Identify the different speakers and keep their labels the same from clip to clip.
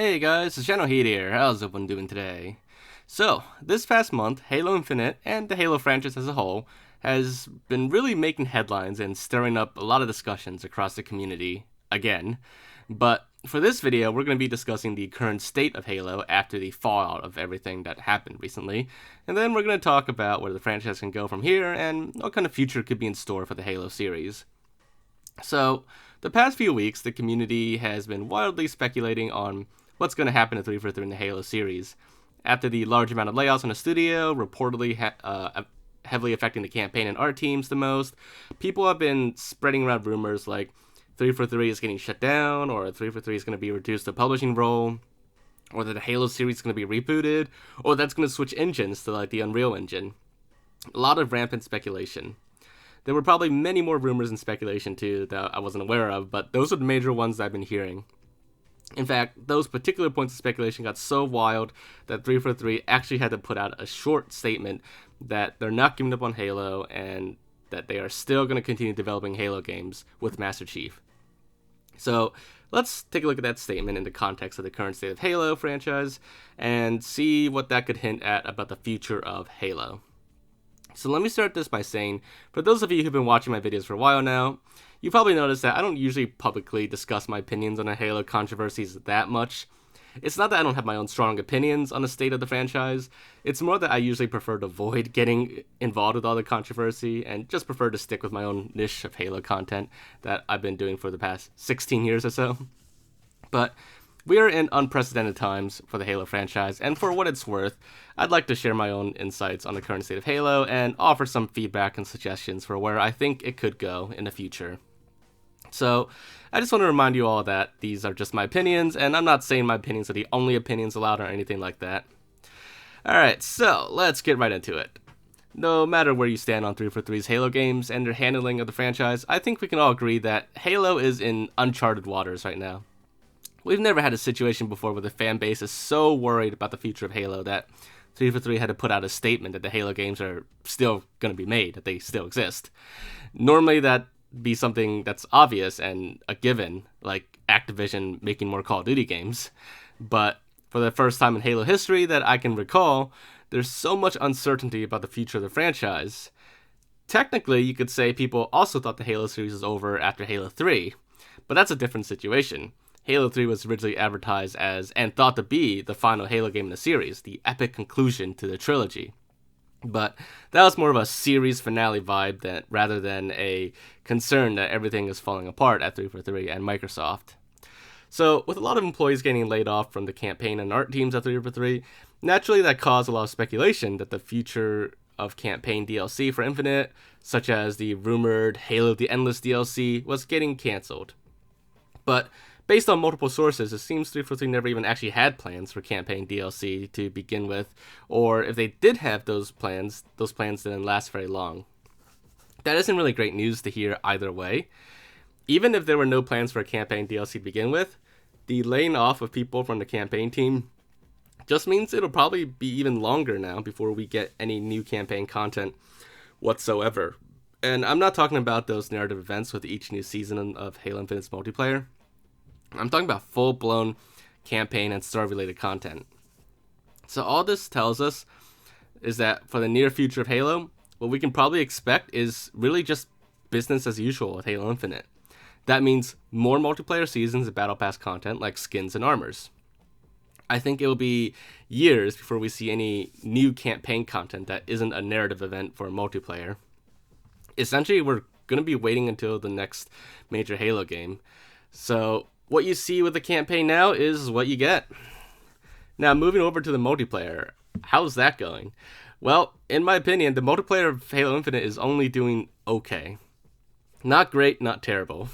Speaker 1: Hey guys, it's Generalkidd here. How's everyone doing today? So, this past month, Halo Infinite and the Halo franchise as a whole has been really making headlines and stirring up a lot of discussions across the community again. But for this video, we're going to be discussing the current state of Halo after the fallout of everything that happened recently. And then we're going to talk about where the franchise can go from here and what kind of future could be in store for the Halo series. So, the past few weeks, the community has been wildly speculating on what's going to happen to 343 in the Halo series. After the large amount of layoffs in the studio, reportedly heavily affecting the campaign and art teams the most, people have been spreading around rumors like 343 is getting shut down, or 343 is going to be reduced to a publishing role, or that the Halo series is going to be rebooted, or that's going to switch engines to like the Unreal Engine. A lot of rampant speculation. There were probably many more rumors and speculation too that I wasn't aware of, but those are the major ones that I've been hearing. In fact, those particular points of speculation got so wild that 343 actually had to put out a short statement that they're not giving up on Halo and that they are still going to continue developing Halo games with Master Chief. So let's take a look at that statement in the context of the current state of Halo franchise and see what that could hint at about the future of Halo. So let me start this by saying, for those of you who've been watching my videos for a while now, you probably noticed that I don't usually publicly discuss my opinions on the Halo controversies that much. It's not that I don't have my own strong opinions on the state of the franchise, it's more that I usually prefer to avoid getting involved with all the controversy and just prefer to stick with my own niche of Halo content that I've been doing for the past 16 years or so. But we are in unprecedented times for the Halo franchise, and for what it's worth, I'd like to share my own insights on the current state of Halo and offer some feedback and suggestions for where I think it could go in the future. So, I just want to remind you all that these are just my opinions, and I'm not saying my opinions are the only opinions allowed or anything like that. Alright, so let's get right into it. No matter where you stand on 343's Halo games and their handling of the franchise, I think we can all agree that Halo is in uncharted waters right now. We've never had a situation before where the fan base is so worried about the future of Halo that 343 had to put out a statement that the Halo games are still going to be made, that they still exist. Normally that'd be something that's obvious and a given, like Activision making more Call of Duty games. But for the first time in Halo history that I can recall, there's so much uncertainty about the future of the franchise. Technically, you could say people also thought the Halo series was over after Halo 3, but that's a different situation. Halo 3 was originally advertised as, and thought to be, the final Halo game in the series, the epic conclusion to the trilogy. But that was more of a series finale vibe rather than a concern that everything is falling apart at 343 and Microsoft. So, with a lot of employees getting laid off from the campaign and art teams at 343, naturally that caused a lot of speculation that the future of campaign DLC for Infinite, such as the rumored Halo the Endless DLC, was getting cancelled. But based on multiple sources, it seems 343 never even actually had plans for campaign DLC to begin with, or if they did have those plans didn't last very long. That isn't really great news to hear either way. Even if there were no plans for a campaign DLC to begin with, the laying off of people from the campaign team just means it'll probably be even longer now before we get any new campaign content whatsoever. And I'm not talking about those narrative events with each new season of Halo Infinite's multiplayer. I'm talking about full-blown campaign and story-related content. So all this tells us is that for the near future of Halo, what we can probably expect is really just business as usual with Halo Infinite. That means more multiplayer seasons and Battle Pass content like skins and armors. I think it will be years before we see any new campaign content that isn't a narrative event for multiplayer. Essentially, we're going to be waiting until the next major Halo game. So what you see with the campaign now is what you get. Now, moving over to the multiplayer, how's that going? Well, in my opinion, the multiplayer of Halo Infinite is only doing okay. Not great, not terrible.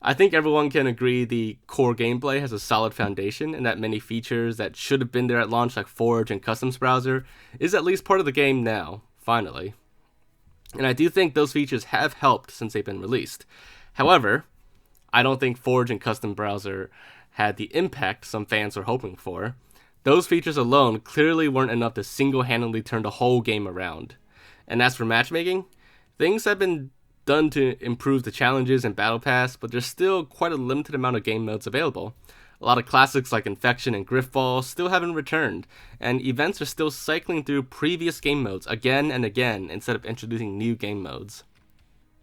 Speaker 1: I think everyone can agree the core gameplay has a solid foundation and that many features that should have been there at launch, like Forge and Customs Browser, is at least part of the game now, finally. And I do think those features have helped since they've been released. However, I don't think Forge and Custom Browser had the impact some fans were hoping for. Those features alone clearly weren't enough to single-handedly turn the whole game around. And as for matchmaking, things have been done to improve the challenges and Battle Pass, but there's still quite a limited amount of game modes available. A lot of classics like Infection and Griffball still haven't returned, and events are still cycling through previous game modes again and again instead of introducing new game modes.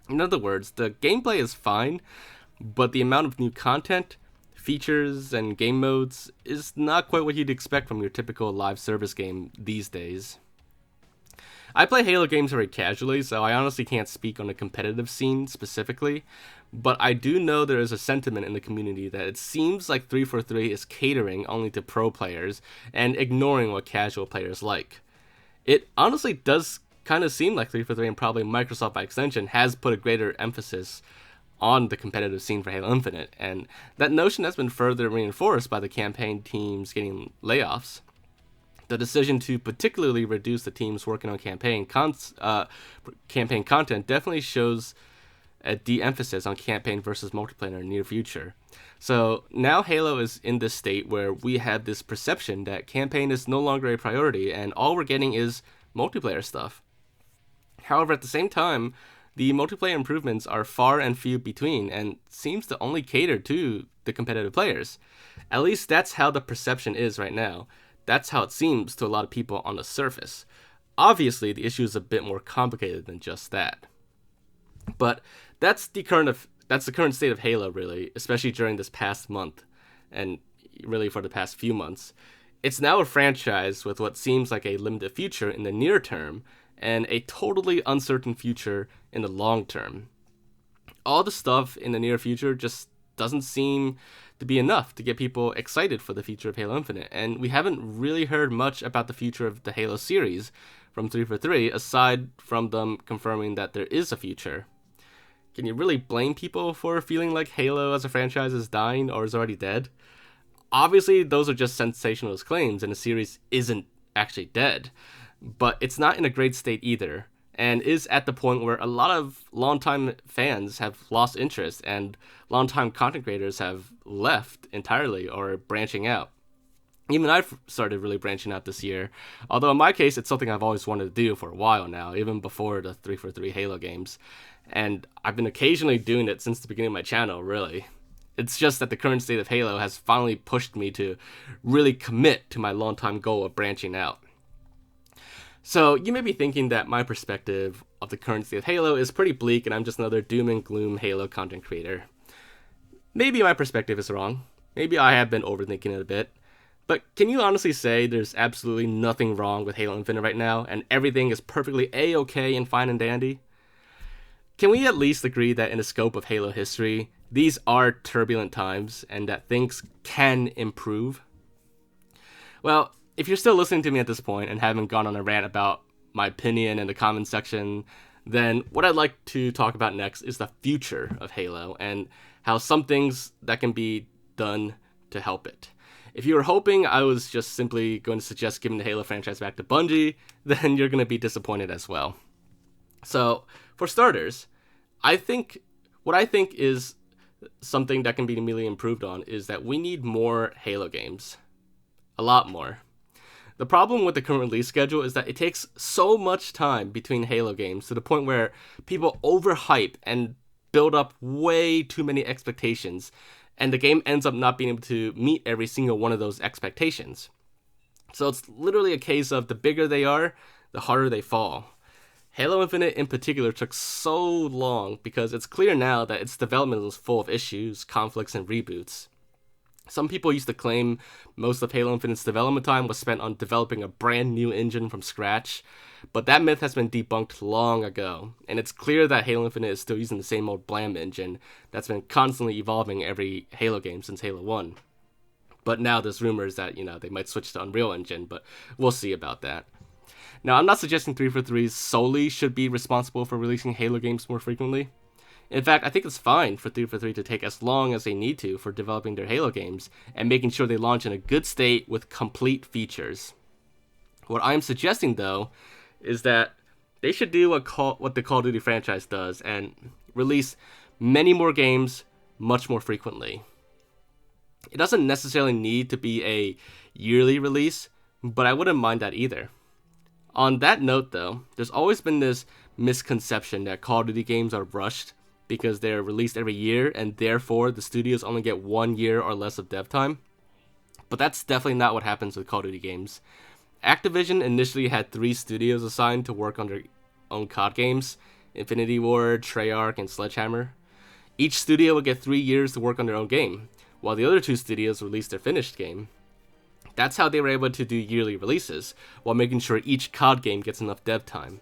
Speaker 1: In other words, the gameplay is fine, but the amount of new content, features, and game modes is not quite what you'd expect from your typical live service game these days. I play Halo games very casually, so I honestly can't speak on the competitive scene specifically, but I do know there is a sentiment in the community that it seems like 343 is catering only to pro players and ignoring what casual players like. It honestly does kind of seem like 343 and probably Microsoft by extension has put a greater emphasis on the competitive scene for Halo Infinite, and that notion has been further reinforced by the campaign teams getting layoffs. The decision to particularly reduce the teams working on campaign content definitely shows a de-emphasis on campaign versus multiplayer in the near future. So now Halo is in this state where we have this perception that campaign is no longer a priority and all we're getting is multiplayer stuff. However, at the same time, the multiplayer improvements are far and few between and seems to only cater to the competitive players. At least that's how the perception is right now. That's how it seems to a lot of people on the surface. Obviously, the issue is a bit more complicated than just that. But that's the current state of Halo, really, especially during this past month, and really for the past few months. It's now a franchise with what seems like a limited future in the near term, and a totally uncertain future in the long term. All the stuff in the near future just doesn't seem to be enough to get people excited for the future of Halo Infinite, and we haven't really heard much about the future of the Halo series from 343, aside from them confirming that there is a future. Can you really blame people for feeling like Halo as a franchise is dying or is already dead? Obviously, those are just sensationalist claims, and the series isn't actually dead, but it's not in a great state either, and is at the point where a lot of longtime fans have lost interest and longtime content creators have left entirely or branching out. Even I've started really branching out this year, although in my case it's something I've always wanted to do for a while now, even before the 343 Halo games, and I've been occasionally doing it since the beginning of my channel, really. It's just that the current state of Halo has finally pushed me to really commit to my longtime goal of branching out. So you may be thinking that my perspective of the current state of Halo is pretty bleak and I'm just another doom and gloom Halo content creator. Maybe my perspective is wrong. Maybe I have been overthinking it a bit. But can you honestly say there's absolutely nothing wrong with Halo Infinite right now and everything is perfectly A-okay and fine and dandy? Can we at least agree that in the scope of Halo history, these are turbulent times and that things can improve? Well, if you're still listening to me at this point and haven't gone on a rant about my opinion in the comments section, then what I'd like to talk about next is the future of Halo and how some things that can be done to help it. If you were hoping I was just simply going to suggest giving the Halo franchise back to Bungie, then you're going to be disappointed as well. So, for starters, what I think is something that can be immediately improved on is that we need more Halo games. A lot more. The problem with the current release schedule is that it takes so much time between Halo games to the point where people overhype and build up way too many expectations, and the game ends up not being able to meet every single one of those expectations. So it's literally a case of the bigger they are, the harder they fall. Halo Infinite in particular took so long because it's clear now that its development was full of issues, conflicts, and reboots. Some people used to claim most of Halo Infinite's development time was spent on developing a brand new engine from scratch, but that myth has been debunked long ago, and it's clear that Halo Infinite is still using the same old bland engine that's been constantly evolving every Halo game since Halo 1. But now there's rumors that, they might switch to Unreal Engine, but we'll see about that. Now, I'm not suggesting 343 solely should be responsible for releasing Halo games more frequently. In fact, I think it's fine for 343 to take as long as they need to for developing their Halo games and making sure they launch in a good state with complete features. What I'm suggesting, though, is that they should do what the Call of Duty franchise does and release many more games much more frequently. It doesn't necessarily need to be a yearly release, but I wouldn't mind that either. On that note, though, there's always been this misconception that Call of Duty games are rushed because they're released every year and therefore the studios only get 1 year or less of dev time. But that's definitely not what happens with Call of Duty games. Activision initially had 3 studios assigned to work on their own COD games: Infinity Ward, Treyarch, and Sledgehammer. Each studio would get 3 years to work on their own game, while the other 2 studios released their finished game. That's how they were able to do yearly releases, while making sure each COD game gets enough dev time.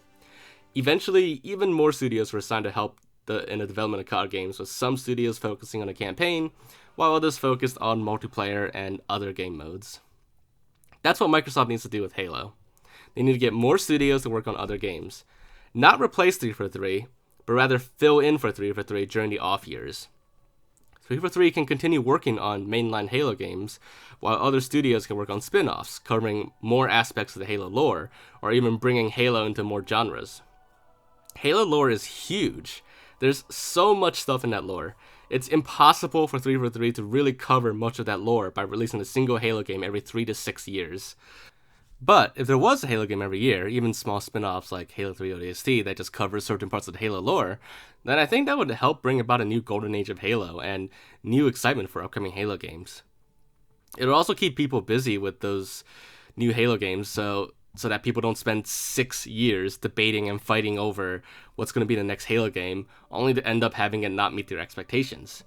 Speaker 1: Eventually, even more studios were assigned to help in the development of COD games, with some studios focusing on a campaign, while others focused on multiplayer and other game modes. That's what Microsoft needs to do with Halo. They need to get more studios to work on other games. Not replace 343, but rather fill in for 343 during the off years. 343 can continue working on mainline Halo games, while other studios can work on spin-offs, covering more aspects of the Halo lore, or even bringing Halo into more genres. Halo lore is huge. There's so much stuff in that lore. It's impossible for 343 to really cover much of that lore by releasing a single Halo game every 3 to 6 years. But if there was a Halo game every year, even small spin-offs like Halo 3 ODST that just covers certain parts of the Halo lore, then I think that would help bring about a new golden age of Halo and new excitement for upcoming Halo games. It'll also keep people busy with those new Halo games so that people don't spend 6 years debating and fighting over what's going to be the next Halo game, only to end up having it not meet their expectations.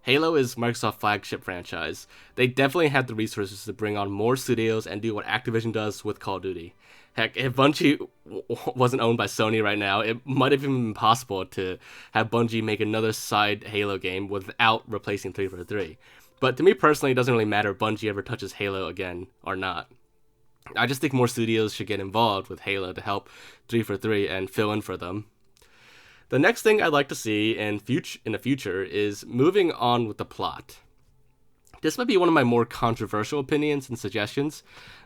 Speaker 1: Halo is Microsoft's flagship franchise. They definitely have the resources to bring on more studios and do what Activision does with Call of Duty. Heck, if Bungie wasn't owned by Sony right now, it might have even been possible to have Bungie make another side Halo game without replacing 343. But to me personally, it doesn't really matter if Bungie ever touches Halo again or not. I just think more studios should get involved with Halo to help 343 and fill in for them. The next thing I'd like to see in the future is moving on with the plot. This might be one of my more controversial opinions and suggestions,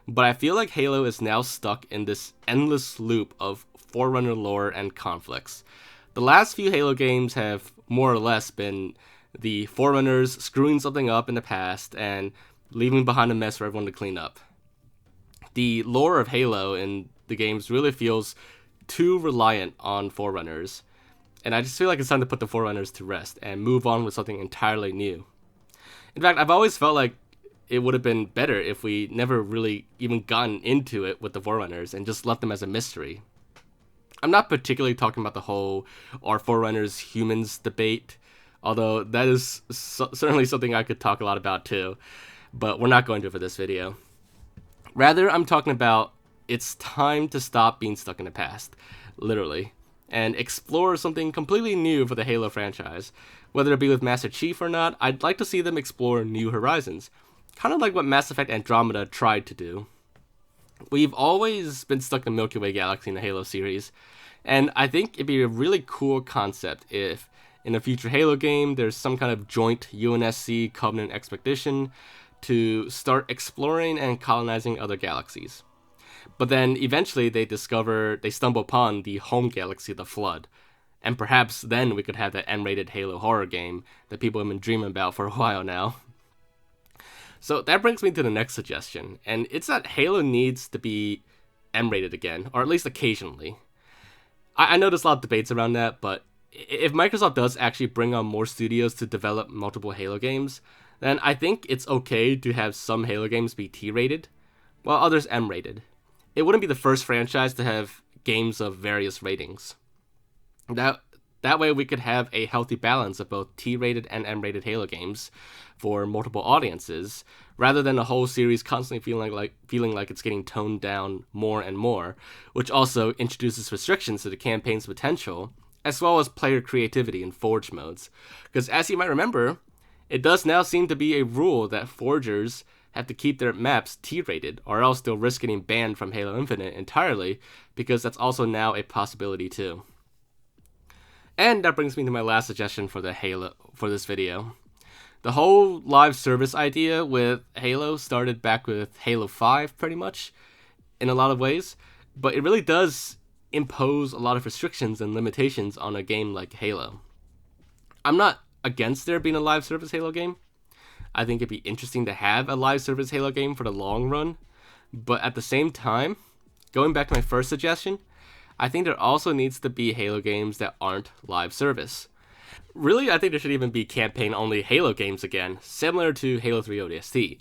Speaker 1: but I feel like Halo is now stuck in this endless loop of Forerunner lore and conflicts. The last few Halo games have more or less been the Forerunners screwing something up in the past and leaving behind a mess for everyone to clean up. The lore of Halo in the games really feels too reliant on Forerunners, and I just feel like it's time to put the Forerunners to rest and move on with something entirely new. In fact, I've always felt like it would have been better if we never really even gotten into it with the Forerunners and just left them as a mystery. I'm not particularly talking about the whole "are Forerunners humans" debate, although that is certainly something I could talk a lot about too, but we're not going to for this video. Rather, I'm talking about it's time to stop being stuck in the past, literally, and explore something completely new for the Halo franchise. Whether it be with Master Chief or not, I'd like to see them explore new horizons, kind of like what Mass Effect Andromeda tried to do. We've always been stuck in the Milky Way galaxy in the Halo series, and I think it'd be a really cool concept if, in a future Halo game, there's some kind of joint UNSC Covenant expedition to start exploring and colonizing other galaxies. But then eventually they stumble upon the home galaxy, the Flood. And perhaps then we could have that M-rated Halo horror game that people have been dreaming about for a while now. So that brings me to the next suggestion, and it's that Halo needs to be M-rated again, or at least occasionally. I know there's a lot of debates around that, but if Microsoft does actually bring on more studios to develop multiple Halo games, then I think it's okay to have some Halo games be T-rated, while others M-rated. It wouldn't be the first franchise to have games of various ratings. That way we could have a healthy balance of both T-rated and M-rated Halo games for multiple audiences, rather than a whole series constantly feeling like it's getting toned down more and more, which also introduces restrictions to the campaign's potential, as well as player creativity in Forge modes. Because as you might remember, it does now seem to be a rule that Forgers have to keep their maps T-rated, or else they'll risk getting banned from Halo Infinite entirely, because that's also now a possibility too. And that brings me to my last suggestion for this video. The whole live service idea with Halo started back with Halo 5, pretty much, in a lot of ways, but it really does impose a lot of restrictions and limitations on a game like Halo. I'm not against there being a live service Halo game. I think it'd be interesting to have a live service Halo game for the long run, but at the same time, going back to my first suggestion, I think there also needs to be Halo games that aren't live service. Really, I think there should even be campaign-only Halo games again, similar to Halo 3 ODST.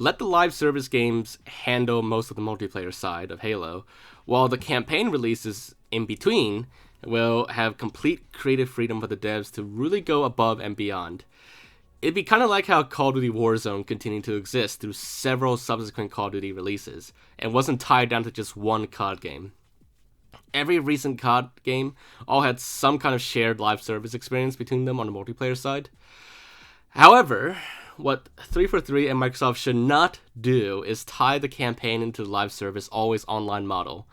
Speaker 1: let the live service games handle most of the multiplayer side of Halo, while the campaign releases in between will have complete creative freedom for the devs to really go above and beyond. It'd be kind of like how Call of Duty Warzone continued to exist through several subsequent Call of Duty releases, and wasn't tied down to just one COD game. Every recent COD game all had some kind of shared live service experience between them on the multiplayer side. However, what 343 and Microsoft should not do is tie the campaign into the live service always online model.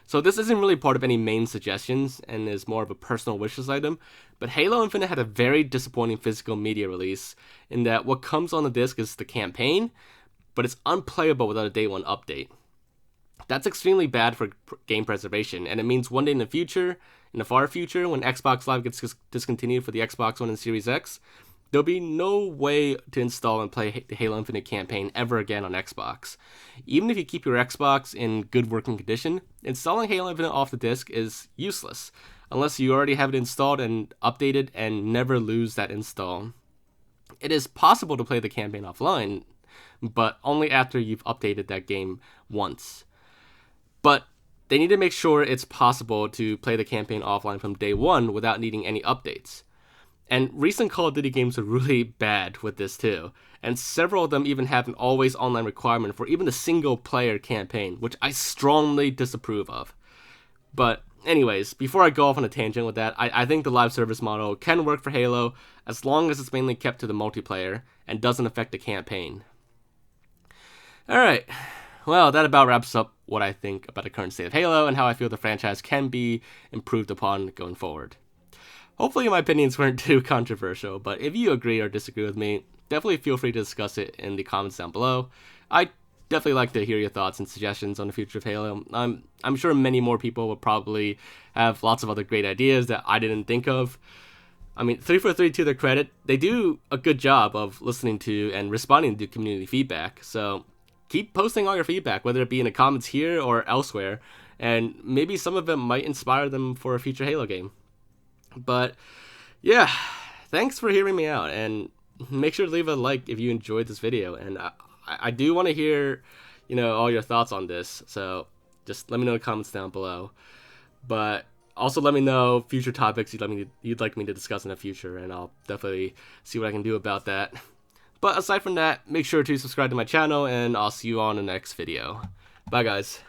Speaker 1: So this isn't really part of any main suggestions and is more of a personal wishlist item, but Halo Infinite had a very disappointing physical media release in that what comes on the disc is the campaign, but it's unplayable without a day one update. That's extremely bad for game preservation, and it means one day in the future, in the far future, when Xbox Live gets discontinued for the Xbox One and Series X, there'll be no way to install and play the Halo Infinite campaign ever again on Xbox. Even if you keep your Xbox in good working condition, installing Halo Infinite off the disc is useless, unless you already have it installed and updated and never lose that install. It is possible to play the campaign offline, but only after you've updated that game once. But they need to make sure it's possible to play the campaign offline from day one without needing any updates. And recent Call of Duty games are really bad with this too, and several of them even have an always online requirement for even a single player campaign, which I strongly disapprove of. But anyways, before I go off on a tangent with that, I think the live service model can work for Halo as long as it's mainly kept to the multiplayer and doesn't affect the campaign. Alright, well, that about wraps up what I think about the current state of Halo and how I feel the franchise can be improved upon going forward. Hopefully my opinions weren't too controversial, but if you agree or disagree with me, definitely feel free to discuss it in the comments down below. I'd definitely like to hear your thoughts and suggestions on the future of Halo. I'm sure many more people will probably have lots of other great ideas that I didn't think of. I mean, 343, to their credit, they do a good job of listening to and responding to community feedback, so keep posting all your feedback, whether it be in the comments here or elsewhere, and maybe some of it might inspire them for a future Halo game. But yeah, thanks for hearing me out, and make sure to leave a like if you enjoyed this video. And I do want to hear, all your thoughts on this. So just let me know in the comments down below. But also let me know future topics you'd like me to discuss in the future, and I'll definitely see what I can do about that. But aside from that, make sure to subscribe to my channel, and I'll see you on the next video. Bye, guys.